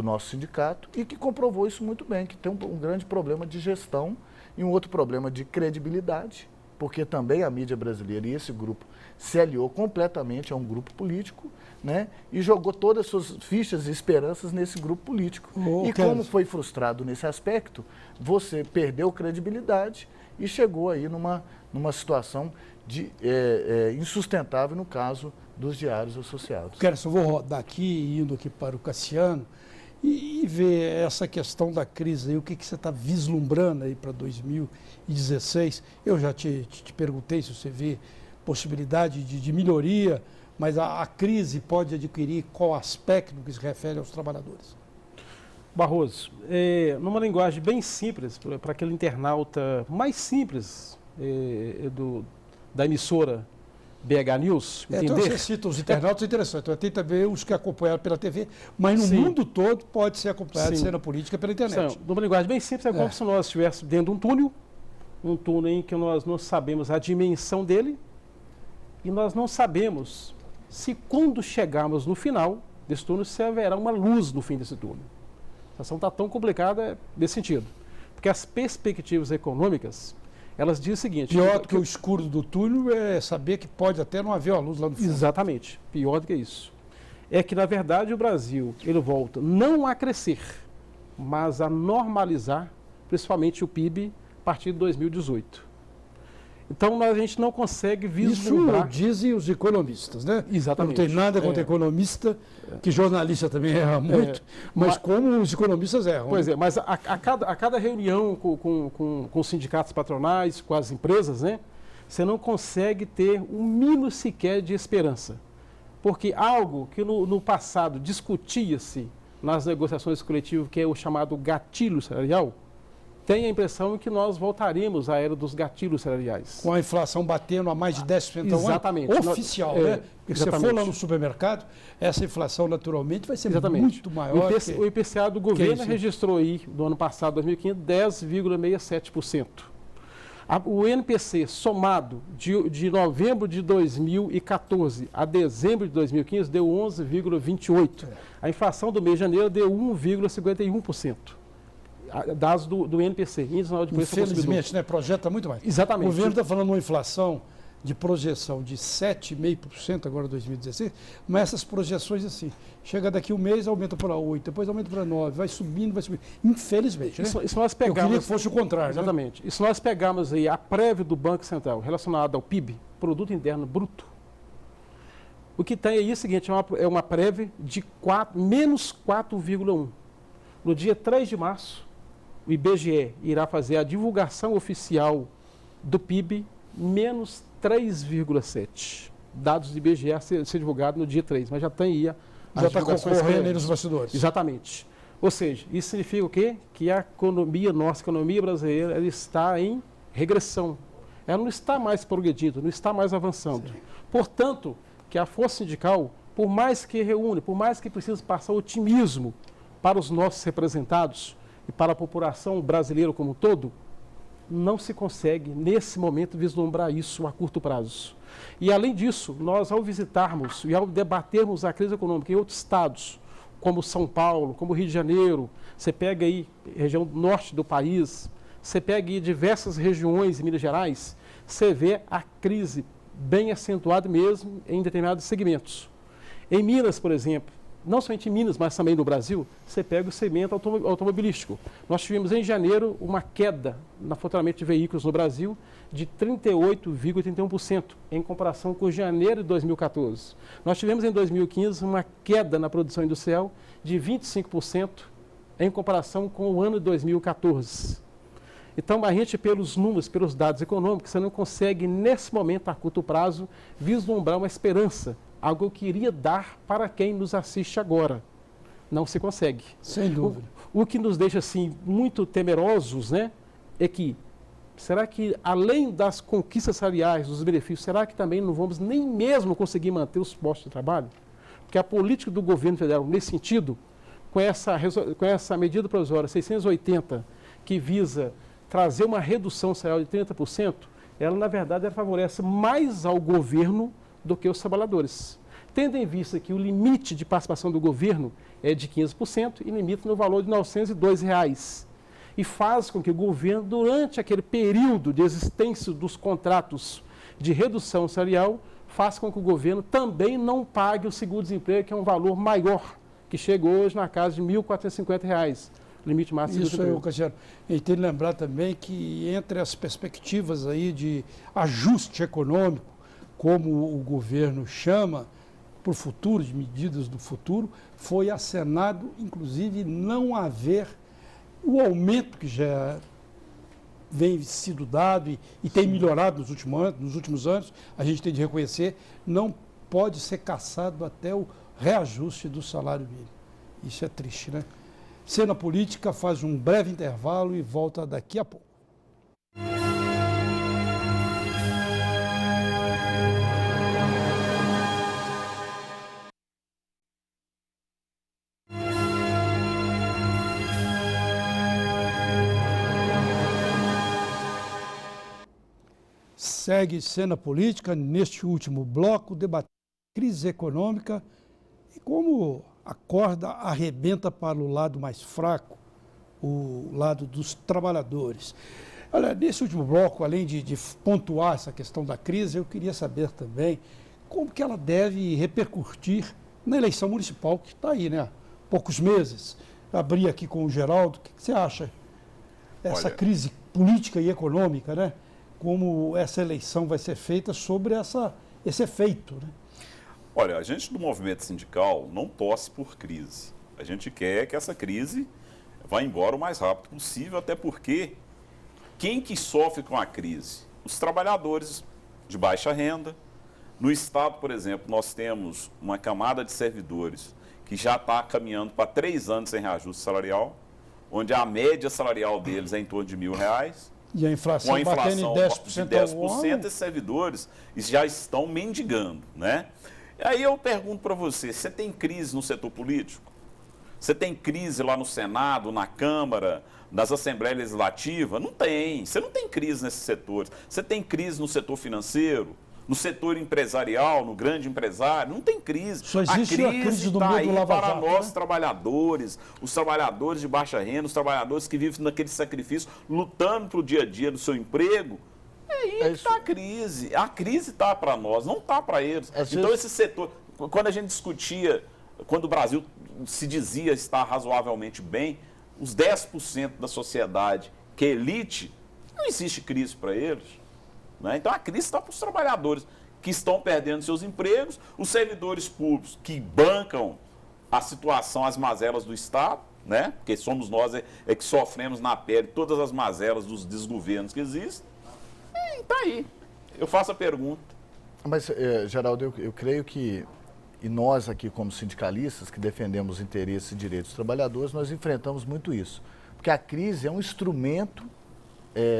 S4: nosso sindicato, e que comprovou isso muito bem, que tem um grande problema de gestão e um outro problema de credibilidade, porque também a mídia brasileira e esse grupo se aliou completamente a um grupo político, né, e jogou todas as suas fichas e esperanças nesse grupo político. E como foi frustrado nesse aspecto, você perdeu credibilidade e chegou aí numa situação insustentável no caso dos Diários Associados.
S1: Eu vou rodar aqui, indo aqui para o Cassiano, e ver essa questão da crise aí, o que você está vislumbrando aí para 2016. Eu já te perguntei se você vê possibilidade de melhoria, mas a crise pode adquirir qual aspecto que se refere aos trabalhadores?
S2: Barroso, numa linguagem bem simples, para aquele internauta mais simples da emissora BH News, entender?
S1: Então você cita os internautas interessantes, tem também os que acompanham pela TV, mas no mundo todo pode ser acompanhado de cena política pela internet.
S2: Numa linguagem bem simples, é como se nós estivéssemos dentro de um túnel em que nós não sabemos a dimensão dele e nós não sabemos se quando chegarmos no final desse túnel, se haverá uma luz no fim desse túnel. situação está tão complicada nesse sentido. Porque as perspectivas econômicas, elas dizem o seguinte...
S1: Pior do que o escuro do túnel é saber que pode até não haver a luz lá no fundo.
S2: Exatamente. Pior do que isso. É que, na verdade, o Brasil, ele volta não a crescer, mas a normalizar, principalmente o PIB, a partir de 2018. Então, a gente não consegue vislumbrar...
S1: Isso dizem os economistas, né?
S2: Exatamente.
S1: Não tem nada contra economista, que jornalista também erra muito, mas como os economistas erram.
S2: Pois é, mas a cada reunião com os sindicatos patronais, com as empresas, né, você não consegue ter um mínimo sequer de esperança. Porque algo que no passado discutia-se nas negociações coletivas, que é o chamado gatilho salarial, tem a impressão que nós voltaremos à era dos gatilhos salariais.
S1: Com a inflação batendo a mais de 10% ao ano.
S2: Exatamente.
S1: Oficial, né? Porque se você for lá no supermercado, essa inflação naturalmente vai ser muito maior.
S2: O IPCA do governo registrou aí, do ano passado, 2015, 10,67%. O INPC somado de novembro de 2014 a dezembro de 2015 deu 11,28%. A inflação do mês de janeiro deu 1,51%. Dados do INPC, Índice Nacional de Preço ao Consumidor.
S1: Infelizmente, né, projeta muito mais.
S2: Exatamente.
S1: O governo está falando uma inflação de projeção de 7,5% agora em 2016, mas essas projeções assim, chega daqui um mês, aumenta para 8%, depois aumenta para 9%, vai subindo. Infelizmente, né?
S2: Isso nós pegamos,
S1: eu queria que fosse o contrário.
S2: Exatamente. Né? E se nós pegarmos aí a prévia do Banco Central relacionada ao PIB, Produto Interno Bruto, o que tem aí é o seguinte, é uma prévia de menos 4,1%. No dia 3 de março, o IBGE irá fazer a divulgação oficial do PIB menos 3,7%. Dados do IBGE a ser divulgado no dia 3, mas já tem aí
S1: já está concorrendo aí nos bastidores.
S2: Exatamente. Ou seja, isso significa o quê? Que a economia, nossa economia brasileira, ela está em regressão. Ela não está mais progredindo, não está mais avançando. Sim. Portanto, que a força sindical, por mais que reúne, por mais que precise passar otimismo para os nossos representados e para a população brasileira como um todo, não se consegue, nesse momento, vislumbrar isso a curto prazo. E, além disso, nós, ao visitarmos e ao debatermos a crise econômica em outros estados, como São Paulo, como Rio de Janeiro, você pega aí região norte do país, você pega aí diversas regiões em Minas Gerais, você vê a crise bem acentuada mesmo em determinados segmentos. Em Minas, por exemplo, não somente em Minas, mas também no Brasil, você pega o segmento automobilístico. Nós tivemos em janeiro uma queda no faturamento de veículos no Brasil de 38,31% em comparação com janeiro de 2014. Nós tivemos em 2015 uma queda na produção industrial de 25% em comparação com o ano de 2014. Então, a gente, pelos números, pelos dados econômicos, você não consegue, nesse momento, a curto prazo, vislumbrar uma esperança, algo que eu queria dar para quem nos assiste agora. Não se consegue.
S1: Sem dúvida.
S2: O que nos deixa, assim, muito temerosos, né, é que, será que, além das conquistas salariais, dos benefícios, será que também não vamos nem mesmo conseguir manter os postos de trabalho? Porque a política do governo federal, nesse sentido, com essa medida provisória 680, que visa trazer uma redução salarial de 30%, ela, na verdade, ela favorece mais ao governo do que os trabalhadores. Tendo em vista que o limite de participação do governo é de 15% e limita no valor de R$ 902. E faz com que o governo, durante aquele período de existência dos contratos de redução salarial, faça com que o governo também não pague o seguro-desemprego, que é um valor maior, que chega hoje na casa de R$ 1.450. Limite máximo.
S1: Isso aí, Cassiano. E tem que lembrar também que entre as perspectivas aí de ajuste econômico, como o governo chama, para o futuro, de medidas do futuro, foi acenado, inclusive, não haver o aumento que já vem sido dado e tem melhorado nos últimos anos, a gente tem de reconhecer, não pode ser cassado até o reajuste do salário mínimo. Isso é triste, né? Cena Política faz um breve intervalo e volta daqui a pouco. Segue Cena Política, neste último bloco, debatendo a crise econômica e como a corda arrebenta para o lado mais fraco, o lado dos trabalhadores. Olha, nesse último bloco, além de pontuar essa questão da crise, eu queria saber também como que ela deve repercutir na eleição municipal, que está aí, né? Há poucos meses. Abri aqui com o Geraldo, o que você acha? Essa crise política e econômica, né? Como essa eleição vai ser feita sobre esse efeito, né?
S3: Olha, a gente do movimento sindical não torce por crise. A gente quer que essa crise vá embora o mais rápido possível, até porque quem que sofre com a crise? Os trabalhadores de baixa renda. No Estado, por exemplo, nós temos uma camada de servidores que já está caminhando para 3 anos sem reajuste salarial, onde a média salarial deles é em torno de R$1.000.
S1: E a inflação,
S3: com a inflação
S1: batendo em 10%,
S3: esses servidores já estão mendigando, né? Aí eu pergunto para você tem crise no setor político? Você tem crise lá no Senado, na Câmara, nas Assembleias Legislativas? Não tem. Você não tem crise nesses setores. Você tem crise no setor financeiro, no setor empresarial, no grande empresário? Não tem crise.
S1: Só existe a crise do medo do Lava
S3: para
S1: Jato,
S3: nós,
S1: né?
S3: trabalhadores, os trabalhadores de baixa renda, os trabalhadores que vivem naquele sacrifício, lutando para o dia a dia do seu emprego. Aí que está a crise. A crise está para nós, não está para eles. Então esse setor, quando a gente discutia, quando o Brasil se dizia estar razoavelmente bem, os 10% da sociedade que é elite, não existe crise para eles. Né? Então a crise está para os trabalhadores que estão perdendo seus empregos, os servidores públicos que bancam a situação, as mazelas do Estado, né? Porque somos nós que sofremos na pele todas as mazelas dos desgovernos que existem. E está aí. Eu faço a pergunta.
S4: Mas, Geraldo, eu creio que, e nós aqui como sindicalistas que defendemos os interesses e direitos dos trabalhadores, nós enfrentamos muito isso. Porque a crise é um instrumento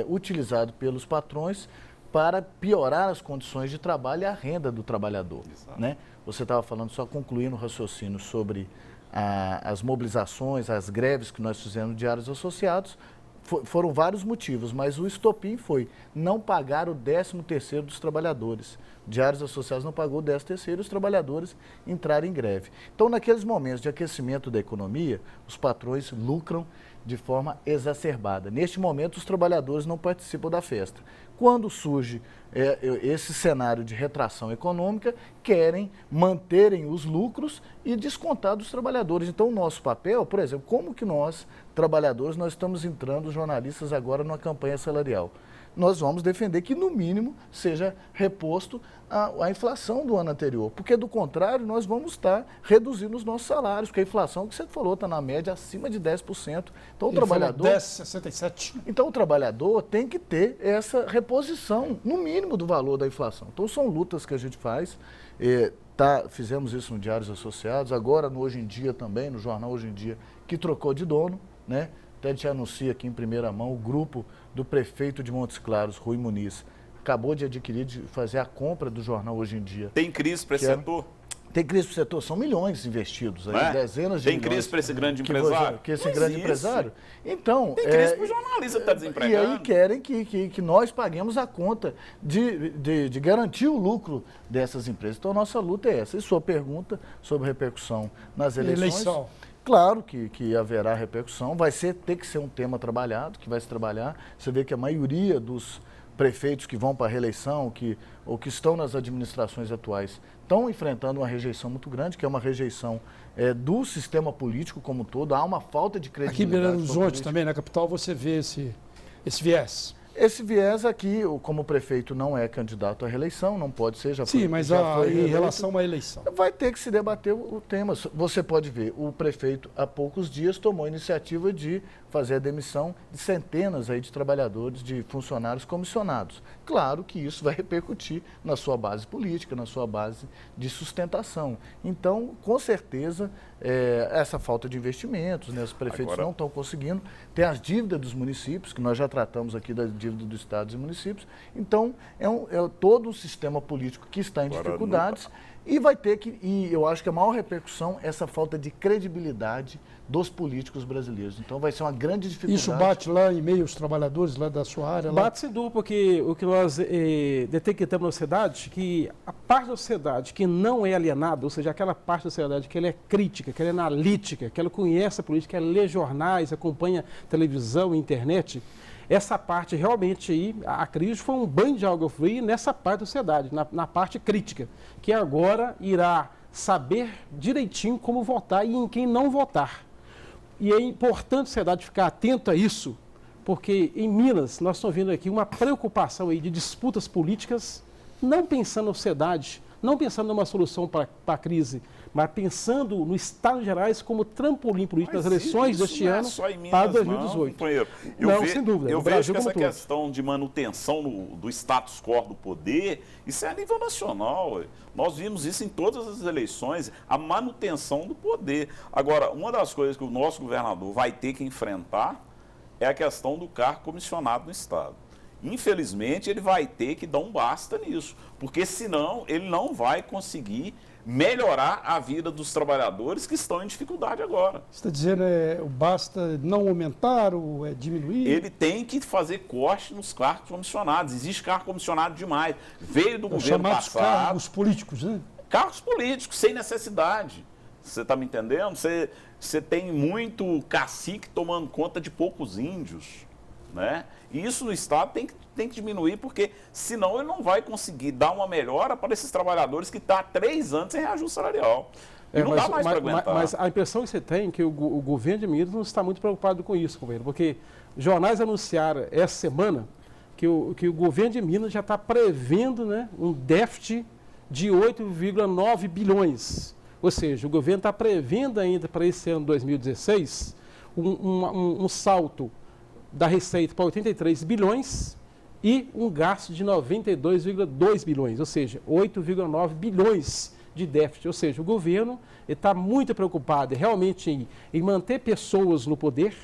S4: utilizado pelos patrões para piorar as condições de trabalho e a renda do trabalhador. Né? Você estava falando, só concluindo o raciocínio sobre as mobilizações, as greves que nós fizemos no Diários Associados. Foram vários motivos, mas o estopim foi não pagar o 13º dos trabalhadores. Diários Associados não pagou o 13º e os trabalhadores entraram em greve. Então, naqueles momentos de aquecimento da economia, os patrões lucram de forma exacerbada. Neste momento, os trabalhadores não participam da festa. Quando surge esse cenário de retração econômica, querem manterem os lucros e descontar dos trabalhadores. Então, o nosso papel, por exemplo, como que nós, trabalhadores, nós estamos entrando, jornalistas, agora numa campanha salarial? Nós vamos defender que, no mínimo, seja reposto a inflação do ano anterior. Porque, do contrário, nós vamos estar reduzindo os nossos salários, porque a inflação, que você falou, está na média acima de 10%. Então, o trabalhador...
S1: 10,67%.
S4: Então, o trabalhador tem que ter essa reposição, no mínimo, do valor da inflação. Então, são lutas que a gente faz. Fizemos isso no Diários Associados, agora no Hoje em Dia também, no jornal Hoje em Dia, que trocou de dono, né? Até te anuncia aqui em primeira mão, o grupo do prefeito de Montes Claros, Rui Muniz, acabou de adquirir, de fazer a compra do jornal Hoje em Dia.
S3: Tem crise para esse setor?
S4: Tem crise para o setor, são milhões investidos, aí, dezenas de milhões.
S3: Tem crise para esse grande empresário?
S4: Empresário? Então,
S3: tem crise para o jornalista que está desempregado.
S4: E aí querem que nós paguemos a conta de garantir o lucro dessas empresas. Então, a nossa luta é essa. E sua pergunta sobre repercussão nas eleições... Claro que haverá repercussão, ter que ser um tema trabalhado, que vai se trabalhar. Você vê que a maioria dos prefeitos que vão para a reeleição ou que estão nas administrações atuais estão enfrentando uma rejeição muito grande, que é uma rejeição do sistema político como um todo. Há uma falta de credibilidade.
S1: Aqui em Belo Horizonte também, na capital, você vê esse viés.
S4: Esse viés aqui, como o prefeito não é candidato à reeleição, não pode ser, já foi.
S1: Sim, mas em relação à eleição.
S4: Vai ter que se debater o tema. Você pode ver, o prefeito há poucos dias tomou a iniciativa de fazer a demissão de centenas aí de trabalhadores, de funcionários comissionados. Claro que isso vai repercutir na sua base política, na sua base de sustentação. Então, com certeza, essa falta de investimentos, né, os prefeitos não estão conseguindo. Tem as dívidas dos municípios, que nós já tratamos aqui das dívida dos estados e municípios. Então, é todo um sistema político que está em dificuldades e vai ter que, e eu acho que a maior repercussão é essa falta de credibilidade dos políticos brasileiros. Então, vai ser uma grande dificuldade.
S1: Isso bate lá em meio aos trabalhadores lá da sua área? Lá?
S2: Bate sem dúvida, porque o que nós detectamos na sociedade, que a parte da sociedade que não é alienada, ou seja, aquela parte da sociedade que ela é crítica, que ela é analítica, que ela conhece a política, que ela lê jornais, acompanha televisão e internet, essa parte realmente aí, a crise foi um banho de água fria nessa parte da sociedade, na parte crítica, que agora irá saber direitinho como votar e em quem não votar. E é importante a sociedade ficar atenta a isso, porque em Minas nós estamos vendo aqui uma preocupação aí de disputas políticas, não pensando na sociedade, não pensando numa solução para a crise, mas pensando no Estado de Gerais como trampolim político nas eleições deste ano para 2018.
S3: Não,
S2: sem dúvida.
S3: Eu vejo que essa questão de manutenção do status quo do poder, isso é a nível nacional. Nós vimos isso em todas as eleições, a manutenção do poder. Agora, uma das coisas que o nosso governador vai ter que enfrentar é a questão do cargo comissionado no Estado. Infelizmente, ele vai ter que dar um basta nisso, porque senão ele não vai conseguir melhorar a vida dos trabalhadores que estão em dificuldade agora.
S1: Você está dizendo basta não aumentar ou diminuir?
S3: Ele tem que fazer corte nos cargos comissionados. Existe cargo comissionado demais. Veio do governo passado.
S1: Cargos políticos, né?
S3: Cargos políticos, sem necessidade. Você está me entendendo? Você tem muito cacique tomando conta de poucos índios, né? E isso no Estado tem que diminuir, porque senão ele não vai conseguir dar uma melhora para esses trabalhadores que estão há 3 anos sem reajuste salarial. E não dá mais para aguentar.
S2: Mas a impressão que você tem é que o governo de Minas não está muito preocupado com isso, companheiro, porque jornais anunciaram essa semana que o governo de Minas já está prevendo, né, um déficit de 8,9 bilhões. Ou seja, o governo está prevendo ainda para esse ano 2016 um salto da receita para 83 bilhões e um gasto de 92,2 bilhões, ou seja, 8,9 bilhões de déficit. Ou seja, o governo está muito preocupado realmente em manter pessoas no poder,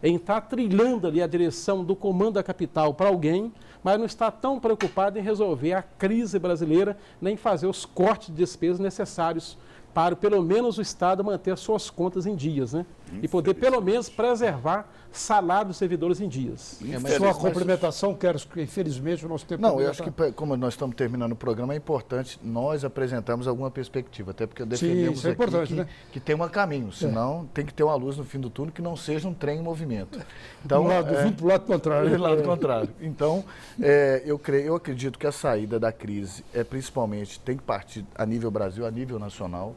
S2: em estar trilhando ali a direção do comando da capital para alguém, mas não está tão preocupado em resolver a crise brasileira, nem fazer os cortes de despesas necessários para, pelo menos, o Estado manter as suas contas em dias, né? E poder, pelo menos, preservar salário dos servidores em dias.
S1: Só a complementação, quero que, infelizmente, o nosso tempo...
S4: Não, eu acho que, como nós estamos terminando o programa, é importante nós apresentarmos alguma perspectiva, até porque defendemos que tem um caminho, senão tem que ter uma luz no fim do túnel que não seja um trem em movimento. Então,
S1: vindo para o lado contrário.
S4: Do lado contrário. Então, eu acredito que a saída da crise principalmente tem que partir a nível Brasil, a nível nacional.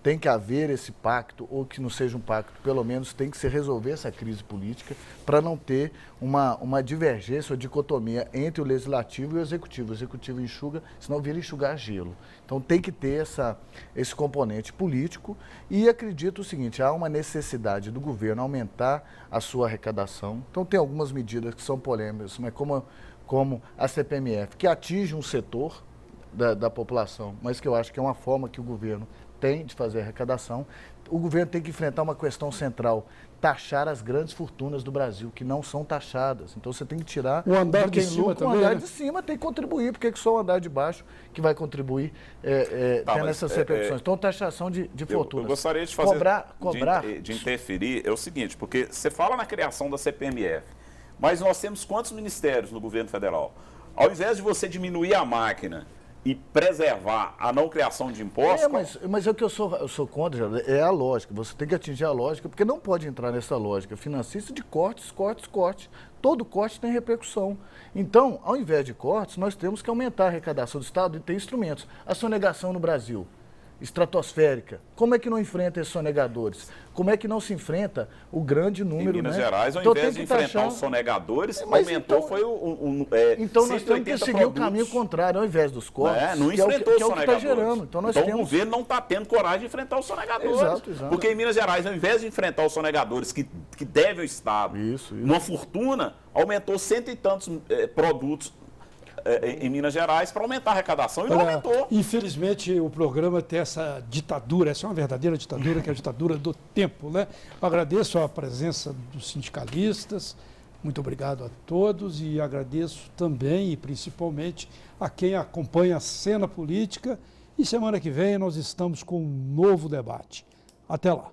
S4: Tem que haver esse pacto, ou que não seja um pacto, pelo menos tem que se resolver essa crise política para não ter uma divergência ou dicotomia entre o legislativo e o executivo. O executivo enxuga, senão vira enxugar gelo. Então tem que ter esse componente político e acredito o seguinte, há uma necessidade do governo aumentar a sua arrecadação. Então tem algumas medidas que são polêmicas, mas como a CPMF, que atinge um setor da população, mas que eu acho que é uma forma que o governo tem de fazer arrecadação. O governo tem que enfrentar uma questão central, taxar as grandes fortunas do Brasil, que não são taxadas. Então você tem que tirar...
S1: O andar de cima também,
S4: O andar de cima tem que contribuir, porque é só o andar de baixo que vai contribuir tendo essas repercussões. Então, taxação de fortunas.
S3: Eu gostaria de fazer...
S4: Cobrar...
S3: De interferir, é o seguinte, porque você fala na criação da CPMF, mas nós temos quantos ministérios no governo federal? Ao invés de você diminuir a máquina e preservar a não criação de impostos...
S4: Mas é o que eu sou contra, é a lógica. Você tem que atingir a lógica, porque não pode entrar nessa lógica financista de cortes. Todo corte tem repercussão. Então, ao invés de cortes, nós temos que aumentar a arrecadação do Estado e ter instrumentos. A sonegação no Brasil, estratosférica. Como é que não enfrenta esses sonegadores? Como é que não se enfrenta o grande número,
S3: em Minas Gerais, ao invés de enfrentar os sonegadores, aumentou, foi
S4: então nós temos que seguir o caminho contrário, ao invés dos cortes,
S3: não enfrentou os sonegadores.
S4: Que está gerando. Então,
S3: o governo não está tendo coragem de enfrentar os sonegadores.
S4: Exato.
S3: Porque em Minas Gerais, ao invés de enfrentar os sonegadores que devem ao Estado uma fortuna, aumentou 100 e tantos produtos em Minas Gerais para aumentar a arrecadação e não aumentou.
S1: Infelizmente, o programa tem essa ditadura, essa é uma verdadeira ditadura, que é a ditadura do tempo, né? Eu agradeço a presença dos sindicalistas, Muito obrigado a todos e agradeço também e principalmente a quem acompanha a cena política. E semana que vem nós estamos com um novo debate. Até lá.